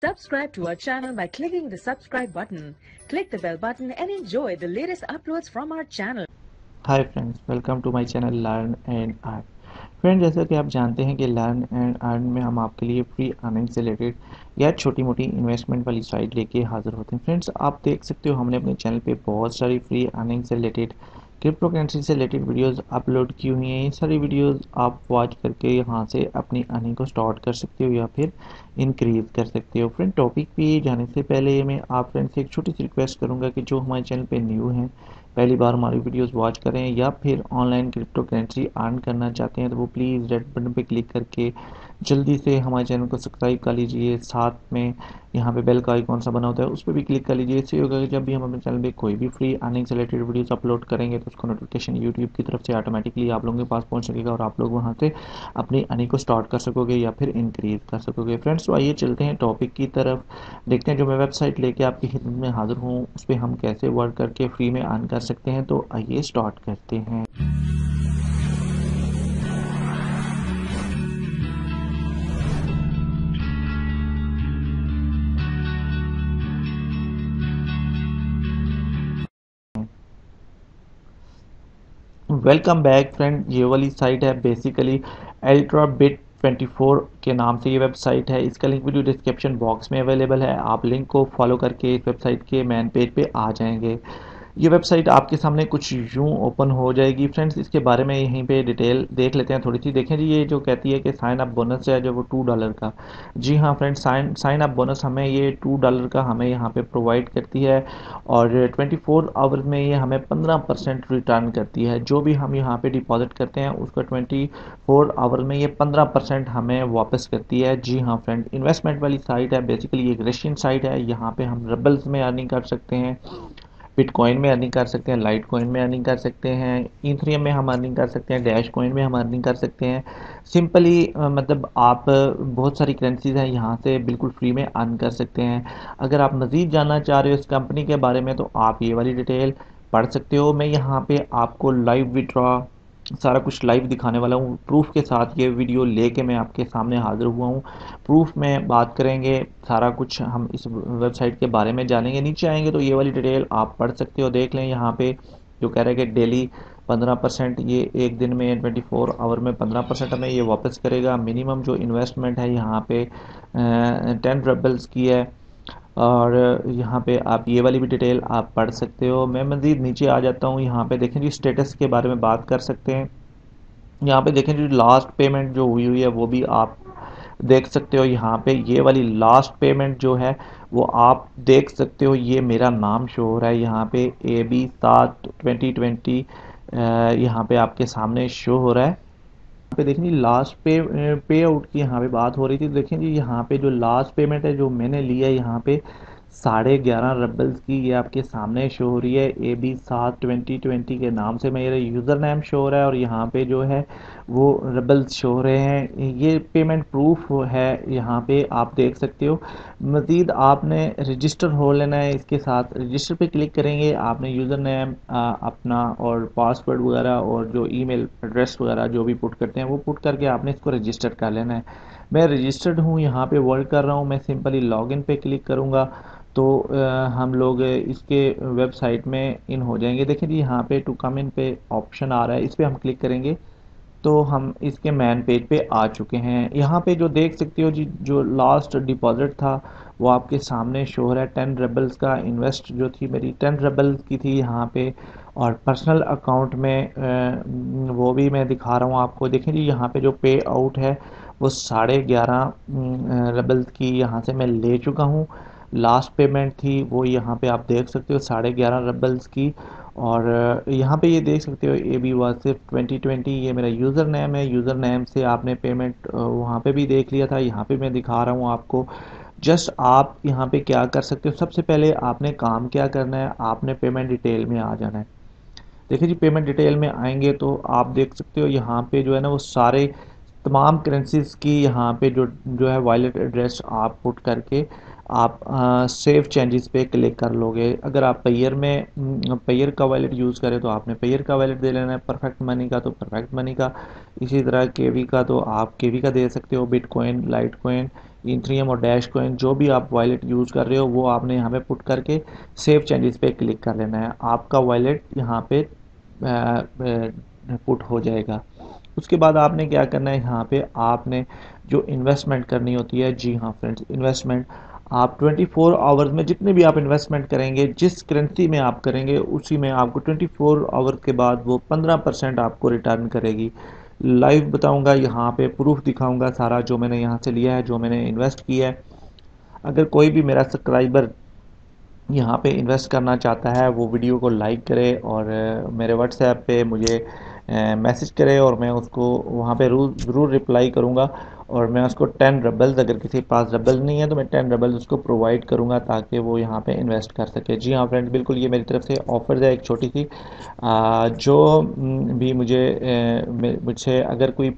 Subscribe to our channel by clicking the subscribe button. Click the bell button and enjoy the latest uploads from our channel. Hi friends, welcome to my channel learn and earn. Friend, जैसा कि आप जानते हैं कि learn and earn में हम आपके लिए फ्री अर्निंग से रिलेटेड या छोटी मोटी इन्वेस्टमेंट वाली साइट लेके हाजिर होते हैं। फ्रेंड्स, आप देख सकते हो हमने अपने चैनल पे बहुत सारी फ्री अर्निंग से रिलेटेड, क्रिप्टो करेंसी से रिलेटेड वीडियोस अपलोड की हुई हैं। ये सारी वीडियोस आप वॉच करके यहाँ से अपनी अर्निंग को स्टार्ट कर सकते हो या फिर इंक्रीज कर सकते हो। फ्रेंड, टॉपिक पे जाने से पहले मैं आप फ्रेंड से एक छोटी सी रिक्वेस्ट करूँगा कि जो हमारे चैनल पे न्यू हैं, पहली बार हमारी वीडियोस वॉच करें या फिर ऑनलाइन क्रिप्टो करेंसी अर्न करना चाहते हैं तो वो प्लीज़ रेड बटन पे क्लिक करके जल्दी से हमारे चैनल को सब्सक्राइब कर लीजिए। साथ में यहाँ पे बेल का आइकॉन सा बना होता है, उस पर भी क्लिक कर लीजिए। इससे होगा कि जब भी हम अपने चैनल पे कोई भी फ्री अर्निंग से रिलेटेड वीडियोस अपलोड करेंगे तो उसका नोटिफिकेशन यूट्यूब की तरफ से ऑटोमेटिकली आप लोगों के पास पहुँच सकेगा और आप लोग वहाँ से अपनी अर्निंग को स्टार्ट कर सकोगे या फिर इंक्रीज कर सकोगे। फ्रेंड्स, तो आइए चलते हैं टॉपिक की तरफ, देखते हैं जो मैं वेबसाइट लेके आपकी खिदमत में हाजिर हूँ उस पर हम कैसे वर्क करके फ्री में अर्न कर सकते हैं। तो आइए स्टार्ट करते हैं। वेलकम बैक फ्रेंड, ये वाली साइट है बेसिकली अल्ट्रा बिट 24 के नाम से ये वेबसाइट है। इसका लिंक वीडियो डिस्क्रिप्शन बॉक्स में अवेलेबल है। आप लिंक को फॉलो करके इस वेबसाइट के मेन पेज पे आ जाएंगे। ये वेबसाइट आपके सामने कुछ यूं ओपन हो जाएगी। फ्रेंड्स, इसके बारे में यहीं पे डिटेल देख लेते हैं थोड़ी सी। देखें जी, ये जो कहती है कि साइन अप बोनस है जो वो $2 का। जी हाँ फ्रेंड्स, साइन अप बोनस हमें ये $2 का हमें यहाँ पे प्रोवाइड करती है और 24 आवर में ये हमें 15% रिटर्न करती है। जो भी हम यहाँ पे डिपॉजिट करते हैं उसका 24 आवर में ये 15% हमें वापस करती है। जी हाँ फ्रेंड, इन्वेस्टमेंट वाली साइट है। बेसिकली एक रशियन साइट है। यहाँ पे हम रबल्स में अर्निंग कर सकते हैं, बिटकॉइन में अर्निंग कर सकते हैं, लाइट कॉइन में अर्निंग कर सकते हैं, ईथरियम में हम अर्निंग कर सकते हैं, डैश कॉइन में हम अर्निंग कर सकते हैं। सिंपली मतलब आप बहुत सारी करेंसीज हैं यहाँ से बिल्कुल फ्री में अर्न कर सकते हैं। अगर आप मज़ीद जानना चाह रहे हो इस कंपनी के बारे में तो आप ये वाली डिटेल पढ़ सकते हो। मैं यहाँ पे आपको लाइव विड्रॉ सारा कुछ लाइव दिखाने वाला हूँ प्रूफ के साथ। ये वीडियो लेके मैं आपके सामने हाजिर हुआ हूँ। प्रूफ में बात करेंगे, सारा कुछ हम इस वेबसाइट के बारे में जानेंगे। नीचे आएंगे तो ये वाली डिटेल आप पढ़ सकते हो। देख लें यहाँ पे जो कह रहा है कि डेली 15%, ये एक दिन में 24 आवर में 15% हमें ये वापस करेगा। मिनिमम जो इन्वेस्टमेंट है यहाँ पे 10 रबल्स की है और यहाँ पे आप ये वाली भी डिटेल आप पढ़ सकते हो। मैं मज़ीद नीचे आ जाता हूँ। यहाँ पे देखें जी, स्टेटस के बारे में बात कर सकते हैं। यहाँ पे देखें जी, लास्ट पेमेंट जो हुई हुई है वो भी आप देख सकते हो। यहाँ पे ये वाली लास्ट पेमेंट जो है वो आप देख सकते हो। ये मेरा नाम शो हो रहा है यहाँ पे AB7 2020 यहाँ पे आपके सामने शो हो रहा है। यहाँ पे देखें जी, लास्ट पे आउट की यहाँ पे बात हो रही थी। देखें जी, यहाँ पे जो लास्ट पेमेंट है जो मैंने लिया है यहाँ पे 11.5 रबल्स की, ये आपके सामने शो हो रही है। AB7 2020 के नाम से मेरा यूज़र नेम शो हो रहा है और यहाँ पे जो है वो रबल्स शो हो रहे हैं। ये पेमेंट प्रूफ है, यहाँ पे आप देख सकते हो। मज़ीद आपने रजिस्टर हो लेना है। इसके साथ रजिस्टर पे क्लिक करेंगे, आपने यूज़र नेम अपना और पासवर्ड वगैरह और जो ईमेल एड्रेस वगैरह जो भी पुट करते हैं वो पुट करके आपने इसको रजिस्टर कर लेना है। मैं रजिस्टर्ड हूँ, यहाँ पे वर्क कर रहा हूँ। मैं सिंपली लॉगिन पे क्लिक करूँगा तो हम लोग इसके वेबसाइट में इन हो जाएंगे। देखिए जी, यहाँ पे टू कम इन पे ऑप्शन आ रहा है, इस पर हम क्लिक करेंगे तो हम इसके मेन पेज पे आ चुके हैं। यहाँ पे जो देख सकते हो जी, जो लास्ट डिपॉजिट था वो आपके सामने शो हो रहा है। 10 रबल्स का इन्वेस्ट जो थी मेरी 10 रबल्स की थी यहाँ पे। और पर्सनल अकाउंट में वो भी मैं दिखा रहा हूँ आपको। देखें जी, यहाँ पे जो पे आउट है वो 11.5 रबल्स की यहाँ से मैं ले चुका हूँ। लास्ट पेमेंट थी वो यहाँ पे आप देख सकते हो 11.5 रबल्स की। और यहाँ पे ये देख सकते हो AB वासिफ 2020 ये मेरा यूज़र नेम है। यूज़र नेम से आपने पेमेंट वहाँ पे भी देख लिया था, यहाँ पे मैं दिखा रहा हूँ आपको। जस्ट आप यहाँ पे क्या कर सकते हो, सबसे पहले आपने काम क्या करना है, आपने पेमेंट डिटेल में आ जाना है। देखिए जी, पेमेंट डिटेल में आएंगे तो आप देख सकते हो यहाँ पे जो है ना वो सारे तमाम करेंसीज की यहाँ पे जो है वॉलेट एड्रेस आप पुट करके आप सेव चेंजेस पे क्लिक कर लोगे। अगर आप पेयर में पेयर का वॉलेट यूज़ करें तो आपने पेयर का वॉलेट दे लेना है। परफेक्ट मनी का तो परफेक्ट मनी का, इसी तरह केवी का तो आप केवी का दे सकते हो। बिटकॉइन, लाइट कॉइन, ईथरियम और डैश कॉइन जो भी आप वॉलेट यूज़ कर रहे हो वो आपने यहाँ पे पुट करके सेव चेंजेस पे क्लिक कर लेना है। आपका वॉलेट यहाँ पे पुट हो जाएगा। उसके बाद आपने क्या करना है, यहाँ पे आपने जो इन्वेस्टमेंट करनी होती है, जी हाँ फ्रेंड्स, इन्वेस्टमेंट आप 24 आवर्स में जितने भी आप इन्वेस्टमेंट करेंगे, जिस करेंसी में आप करेंगे उसी में आपको 24 आवर्स के बाद वो 15% आपको रिटर्न करेगी। लाइव बताऊंगा, यहाँ पे प्रूफ दिखाऊंगा सारा जो मैंने यहाँ से लिया है, जो मैंने इन्वेस्ट किया है। अगर कोई भी मेरा सब्सक्राइबर यहाँ पे इन्वेस्ट करना चाहता है वो वीडियो को लाइक करे और मेरे व्हाट्सएप पे मुझे मैसेज करे और मैं उसको वहाँ पे ज़रूर रिप्लाई करूँगा। और मैं उसको 10 रबल्स, अगर किसी के पास रबल नहीं है तो मैं 10 रबल्स उसको प्रोवाइड करूँगा ताकि वो यहाँ पे इन्वेस्ट कर सके। जी हाँ फ्रेंड, बिल्कुल ये मेरी तरफ से ऑफर है एक छोटी सी, जो भी मुझसे अगर कोई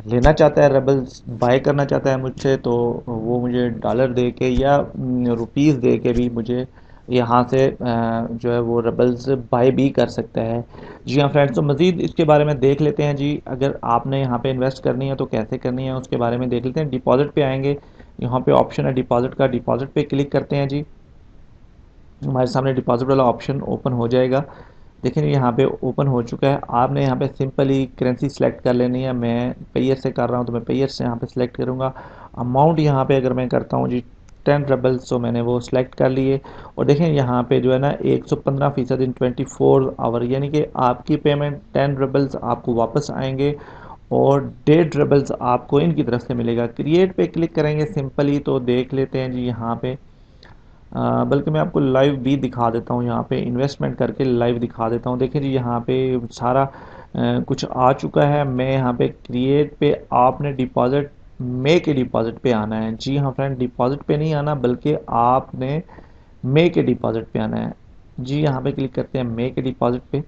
लेना चाहता है, रेबल्स बाय करना चाहता है मुझसे, तो वो मुझे डॉलर दे के या रुपीस दे के भी मुझे यहाँ से जो है वो रेबल्स बाय भी कर सकता है। जी हाँ फ्रेंड्स, तो मज़ीद इसके बारे में देख लेते हैं जी। अगर आपने यहाँ पे इन्वेस्ट करनी है तो कैसे करनी है उसके बारे में देख लेते हैं। डिपॉजिट पे आएंगे, यहाँ पे ऑप्शन है डिपॉजिट का, डिपॉजिट पे क्लिक करते हैं जी। हमारे सामने डिपॉजिट वाला ऑप्शन ओपन हो जाएगा। देखिए यहाँ पे ओपन हो चुका है। आपने यहाँ पे सिंपली करेंसी सेलेक्ट कर लेनी है। मैं पेयर से कर रहा हूँ तो मैं पेयर से यहाँ पे सिलेक्ट करूँगा। अमाउंट यहाँ पे अगर मैं करता हूँ जी 10 रबल्स, तो मैंने वो सिलेक्ट कर लिए। और देखें यहाँ पे जो है ना 115% इन 24 आवर, यानी कि आपकी पेमेंट 10 रबल्स आपको वापस आएंगे और 1.5 रबल्स आपको इनकी तरफ से मिलेगा। क्रिएट पे क्लिक करेंगे सिंपली, तो देख लेते हैं जी यहाँ पे, बल्कि मैं आपको लाइव भी दिखा देता हूँ, यहाँ पे इन्वेस्टमेंट करके लाइव दिखा देता हूँ। देखिए जी यहाँ पे सारा कुछ आ चुका है। मैं यहाँ पे क्रिएट पे, आपने डिपॉजिट मे के डिपॉजिट पे आना है। जी हाँ फ्रेंड, डिपॉजिट पे नहीं आना बल्कि आपने मे के डिपॉजिट पे आना है। जी यहाँ पे क्लिक करते हैं मे के डिपॉजिट पे।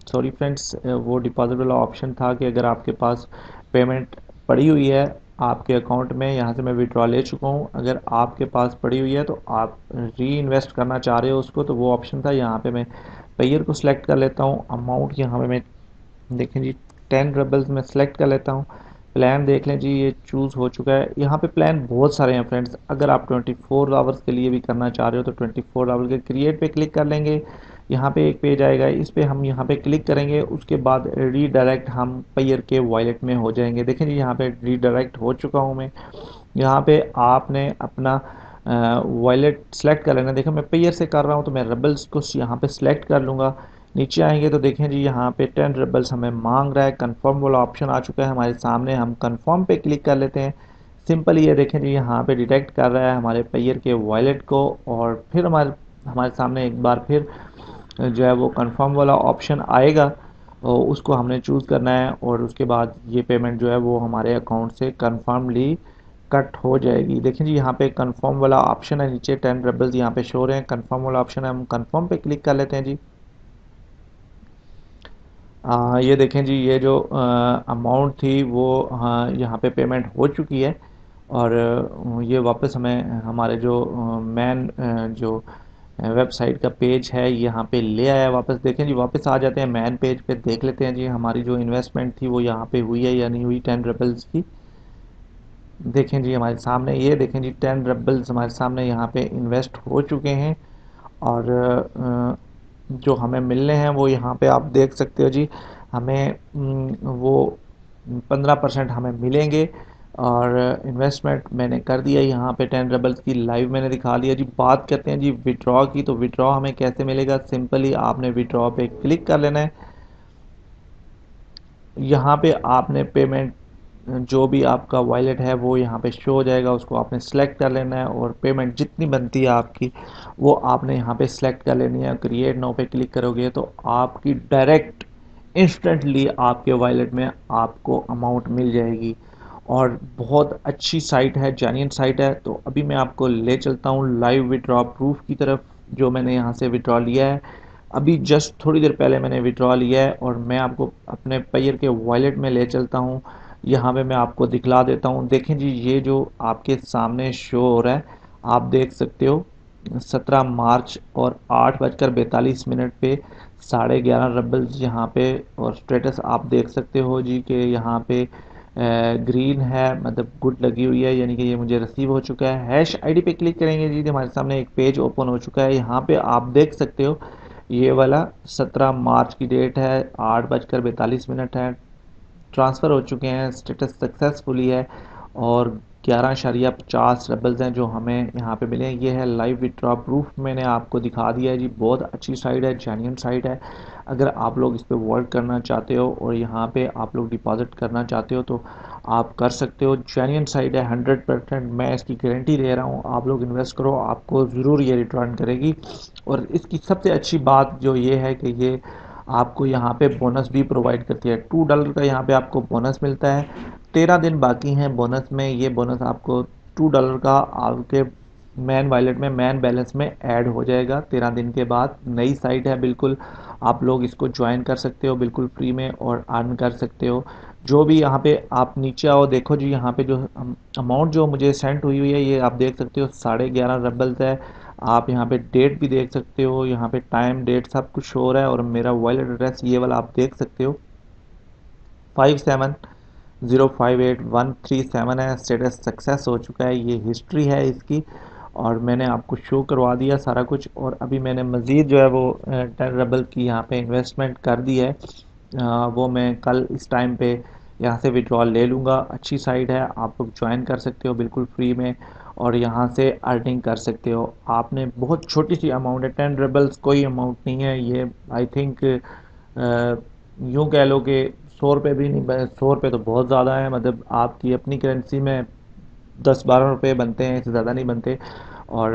सॉरी फ्रेंड्स, वो डिपॉजिट वाला ऑप्शन था कि अगर आपके पास पेमेंट पड़ी हुई है आपके अकाउंट में, यहाँ से मैं विड्रॉ ले चुका हूँ, अगर आपके पास पड़ी हुई है तो आप री इन्वेस्ट करना चाह रहे हो उसको, तो वो ऑप्शन था। यहाँ पे मैं पेयर को सिलेक्ट कर लेता हूँ। अमाउंट यहाँ पे मैं, देखें जी 10 रबल्स में सिलेक्ट कर लेता हूँ। प्लान देख लें जी, ये चूज़ हो चुका है। यहाँ पे प्लान बहुत सारे हैं फ्रेंड्स। अगर आप 24 आवर्स के लिए भी करना चाह रहे हो तो 24 आवर्स के क्रिएट पे क्लिक कर लेंगे। यहाँ पे एक पेज आएगा, इस पे हम यहाँ पे क्लिक करेंगे। उसके बाद रीडायरेक्ट हम पेयर के वॉलेट में हो जाएंगे। देखें जी यहाँ पे रीडायरेक्ट हो चुका हूँ मैं। यहाँ पे आपने अपना वॉलेट सेलेक्ट कर लेना। देखें मैं पेयर से कर रहा हूँ तो मैं रबल्स को यहाँ पे सिलेक्ट कर लूँगा। नीचे आएंगे तो देखें जी यहाँ पे 10 रबल्स हमें मांग रहा है। कंफर्म वाला ऑप्शन आ चुका है हमारे सामने, हम कंफर्म पे क्लिक कर लेते हैं। सिंपल ये देखें जी यहाँ पे डिटेक्ट कर रहा है हमारे पेयर के वॉलेट को, और फिर हमारे हमारे सामने एक बार फिर जो है वो कंफर्म वाला ऑप्शन आएगा और उसको हमने चूज़ करना है। और उसके बाद ये पेमेंट जो है वो हमारे अकाउंट से कंफर्मली कट हो जाएगी। देखिए जी यहाँ पे कंफर्म वाला ऑप्शन है, नीचे 10 रबल्स यहाँ पे शो हो रहे हैं। कंफर्म वाला ऑप्शन है, हम कंफर्म पे क्लिक कर लेते हैं जी। ये देखें जी, ये जो अमाउंट थी वो यहाँ पे पेमेंट हो चुकी है। और ये वापस हमें हमारे जो मेन जो वेबसाइट का पेज है यहाँ पे ले आया वापस। देखें जी वापस आ जाते हैं मेन पेज पे, देख लेते हैं जी हमारी जो इन्वेस्टमेंट थी वो यहाँ पे हुई है या नहीं हुई 10 रबल्स की। देखें जी हमारे सामने, ये देखें जी 10 रबल्स हमारे सामने यहाँ पे इन्वेस्ट हो चुके हैं। और जो हमें मिलने हैं वो यहाँ पे आप देख सकते हो जी। हमें वो 15% हमें मिलेंगे। और इन्वेस्टमेंट मैंने कर दिया यहाँ पे 10 रबल्स की, लाइव मैंने दिखा लिया जी। बात करते हैं जी विड्रॉ की, तो विड्रॉ हमें कैसे मिलेगा। सिंपली आपने विड्रॉ पे क्लिक कर लेना है। यहाँ पे आपने पेमेंट, जो भी आपका वॉलेट है वो यहाँ पे शो हो जाएगा, उसको आपने सेलेक्ट कर लेना है और पेमेंट जितनी बनती है आपकी वो आपने यहाँ पे सेलेक्ट कर लेनी है। क्रिएट नाउ पे क्लिक करोगे तो आपकी डायरेक्ट इंस्टेंटली आपके वॉलेट में आपको अमाउंट मिल जाएगी। और बहुत अच्छी साइट है, जेन्युइन साइट है। तो अभी मैं आपको ले चलता हूँ लाइव विड्रॉ प्रूफ की तरफ, जो मैंने यहाँ से विड्रॉ लिया है। अभी जस्ट थोड़ी देर पहले मैंने विड्रॉ लिया है और मैं आपको अपने पेयर के वॉलेट में ले चलता हूँ। यहाँ पे मैं आपको दिखला देता हूँ। देखें जी ये जो आपके सामने शो हो रहा है, आप देख सकते हो 17 मार्च और 8:42 पे 11:30 रबल्स यहाँ पे। और स्टेटस आप देख सकते हो जी कि यहाँ पे ग्रीन है, मतलब गुड लगी हुई है, यानी कि ये मुझे रिसीव हो चुका है। हैश आईडी पे क्लिक करेंगे जी, हमारे सामने एक पेज ओपन हो चुका है। यहाँ पे आप देख सकते हो ये वाला 17 मार्च की डेट है, 8:42 है, ट्रांसफ़र हो चुके हैं, स्टेटस सक्सेसफुली है और 11.50 रबल्स हैं जो हमें यहाँ पे मिले हैं। ये है लाइव विड्रॉ प्रूफ, मैंने आपको दिखा दिया है जी। बहुत अच्छी साइट है, जेन्युइन साइट है। अगर आप लोग इस पे वर्क करना चाहते हो और यहाँ पे आप लोग डिपॉजिट करना चाहते हो तो आप कर सकते हो। जेन्युइन साइट है, 100% मैं इसकी गारंटी दे रहा हूँ। आप लोग इन्वेस्ट करो, आपको ज़रूर ये रिटर्न करेगी। और इसकी सबसे अच्छी बात जो ये है कि ये आपको यहाँ पे बोनस भी प्रोवाइड करती है। $2 का यहाँ पे आपको बोनस मिलता है। 13 दिन बाकी हैं बोनस में। ये बोनस आपको $2 का आपके मैन वॉलेट में, मैन बैलेंस में ऐड हो जाएगा 13 दिन के बाद। नई साइट है बिल्कुल, आप लोग इसको ज्वाइन कर सकते हो बिल्कुल फ्री में और अर्न कर सकते हो। जो भी यहाँ पे आप नीचे आओ, देखो जी, यहाँ पे जो अमाउंट जो मुझे सेंड हुई है ये आप देख सकते हो, 11.5 रबल्स है। आप यहाँ पे डेट भी देख सकते हो, यहाँ पे टाइम डेट सब कुछ शो हो रहा है। और मेरा वॉलेट एड्रेस ये वाला आप देख सकते हो, 57058137 है। स्टेटस सक्सेस हो चुका है, ये हिस्ट्री है इसकी और मैंने आपको शो करवा दिया सारा कुछ। और अभी मैंने मज़ीद जो है वो 10 रबल की यहाँ पे इन्वेस्टमेंट कर दी है। वो मैं कल इस टाइम पे यहाँ से विड्रॉल ले लूँगा। अच्छी साइट है, आप लोग ज्वाइन कर सकते हो बिल्कुल फ्री में और यहाँ से अर्निंग कर सकते हो। आपने बहुत छोटी सी अमाउंट है, 10 रबल्स कोई अमाउंट नहीं है ये। आई थिंक यूँ कह लो कि 100 रुपये भी नहीं, 100 रुपये तो बहुत ज़्यादा है। मतलब आपकी अपनी करेंसी में 10-12 रुपये बनते हैं, इससे ज़्यादा नहीं बनते। और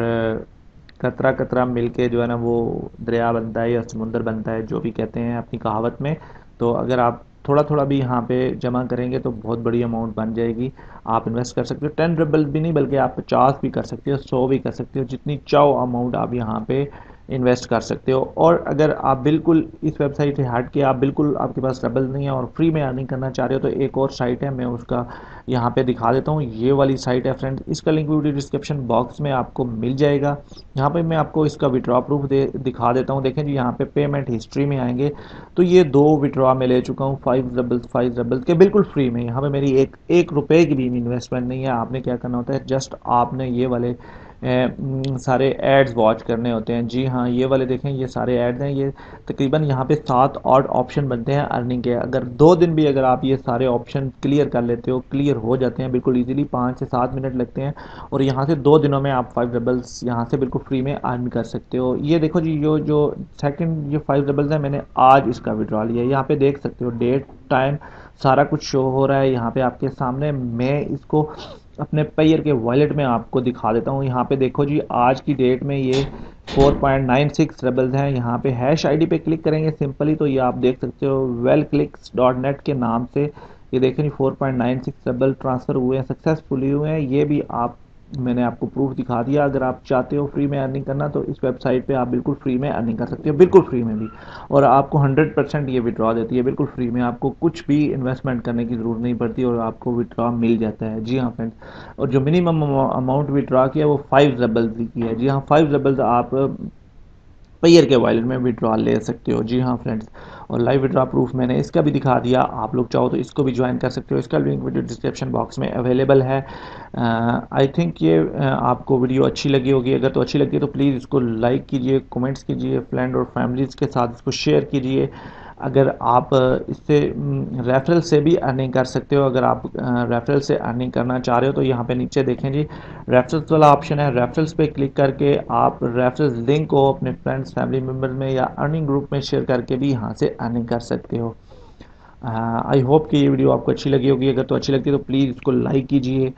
कतरा कतरा मिल के जो है ना वो दरिया बनता है या समुंदर बनता है, जो भी कहते हैं अपनी कहावत में। तो अगर आप थोड़ा थोड़ा भी यहाँ पे जमा करेंगे तो बहुत बड़ी अमाउंट बन जाएगी। आप इन्वेस्ट कर सकते हो, 10 रबल भी नहीं बल्कि आप 50 भी कर सकते हो, 100 भी कर सकते हो, जितनी चाहो अमाउंट आप यहाँ पे इन्वेस्ट कर सकते हो। और अगर आप बिल्कुल इस वेबसाइट से हट के आप बिल्कुल आपके पास रबल नहीं है और फ्री में अर्निंग करना चाह रहे हो तो एक और साइट है, मैं उसका यहाँ पे दिखा देता हूँ। ये वाली साइट है फ्रेंड्स, इसका लिंक वीडियो डिस्क्रिप्शन बॉक्स में आपको मिल जाएगा। यहाँ पे मैं आपको इसका विड्रॉ प्रूफ दिखा देता हूँ। देखें जी, यहाँ पे पेमेंट हिस्ट्री में आएंगे तो ये 2 विड्रॉ मैं ले चुका हूँ, 5 रबल्स के बिल्कुल फ्री में। यहाँ पे मेरी एक रुपए की भी इन्वेस्टमेंट नहीं है। आपने क्या करना होता है, जस्ट आपने ये वाले सारे एड्स वॉच करने होते हैं। जी हाँ, ये वाले देखें, ये सारे एड्स हैं। ये तकरीबन यहाँ पे 7 और ऑप्शन बनते हैं अर्निंग के। अगर 2 दिन भी अगर आप ये सारे ऑप्शन क्लियर कर लेते हो, क्लियर हो जाते हैं बिल्कुल इजीली, 5 से 7 मिनट लगते हैं और यहाँ से 2 दिनों में आप 5 रबल्स यहाँ से बिल्कुल फ्री में अर्न कर सकते हो। ये देखो जी, जो सेकंड ये 5 रबल्स है, मैंने आज इसका विड्रॉ लिया है। यहाँ पे देख सकते हो डेट टाइम सारा कुछ शो हो रहा है यहाँ पे आपके सामने। मैं इसको अपने पेयर के वॉलेट में आपको दिखा देता हूँ। यहाँ पे देखो जी, आज की डेट में ये 4.96 रबल्स हैं। यहाँ पे हैश आईडी पे क्लिक करेंगे सिंपली तो ये आप देख सकते हो wellclicks.net के नाम से। ये देखें जी, 4.96 रबल ट्रांसफ़र हुए हैं, सक्सेसफुली हुए हैं। ये भी आप, मैंने आपको प्रूफ दिखा दिया। अगर आप चाहते हो फ्री में अर्निंग करना तो इस वेबसाइट पे आप बिल्कुल फ्री में अर्निंग कर सकते हो, बिल्कुल फ्री में भी। और आपको 100% ये विड्रॉ देती है बिल्कुल फ्री में, आपको कुछ भी इन्वेस्टमेंट करने की ज़रूरत नहीं पड़ती और आपको विड्रॉ मिल जाता है। जी हाँ फ्रेंड्स, और जो मिनिमम अमाउंट विड्रॉ किया वो 5 रबल्स की है। जी हाँ, 5 रबल्स आप पेयर के वॉलेट में विड्रॉ ले सकते हो। जी हाँ फ्रेंड्स, और लाइव विड्रॉ प्रूफ मैंने इसका भी दिखा दिया। आप लोग चाहो तो इसको भी ज्वाइन कर सकते हो, इसका लिंक वीडियो डिस्क्रिप्शन बॉक्स में अवेलेबल है। आई थिंक ये आपको वीडियो अच्छी लगी होगी। अगर तो अच्छी लगी तो प्लीज़ इसको लाइक कीजिए, कमेंट्स कीजिए, फ्रेंड और फैमिलीज़ के साथ इसको शेयर कीजिए। अगर आप इससे रेफरल से भी अर्निंग कर सकते हो। अगर आप रेफरल से अर्निंग करना चाह रहे हो तो यहाँ पे नीचे देखें जी, रेफरल्स वाला ऑप्शन है। रेफरल्स पे क्लिक करके आप रेफरल्स लिंक को अपने फ्रेंड्स फैमिली मेम्बर में या अर्निंग ग्रुप में शेयर करके भी यहाँ से अर्निंग कर सकते हो। आई होप कि ये वीडियो आपको अच्छी लगी होगी। अगर तो अच्छी लगती है तो प्लीज़ इसको लाइक कीजिए,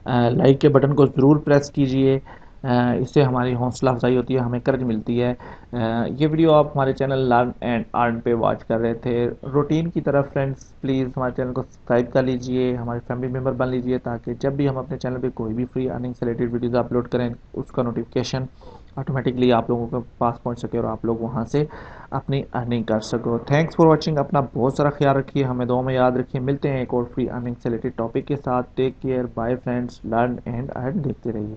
लाइक के बटन को ज़रूर प्रेस कीजिए। इससे हमारी हौसला अफजाई होती है, हमें कर्ज मिलती है। ये वीडियो आप हमारे चैनल लर्न एंड अर्न पे वॉच कर रहे थे रूटीन की तरफ। फ्रेंड्स प्लीज़ हमारे चैनल को सब्सक्राइब कर लीजिए, हमारे फैमिली मेम्बर बन लीजिए, ताकि जब भी हम अपने चैनल पे कोई भी फ्री अर्निंग से रिलेटेड वीडियोज़ अपलोड करें उसका नोटिफिकेशन ऑटोमेटिकली आप लोगों के पास पहुंच सके और आप लोग वहां से अपनी अर्निंग कर सको। Thanks for watching. अपना बहुत सारा ख्याल रखिए, हमें दुआ में याद रखिए। मिलते हैं एक और फ्री अर्निंग से रिलेटेड टॉपिक के साथ। Take care, bye friends, learn and earn देखते रहिए।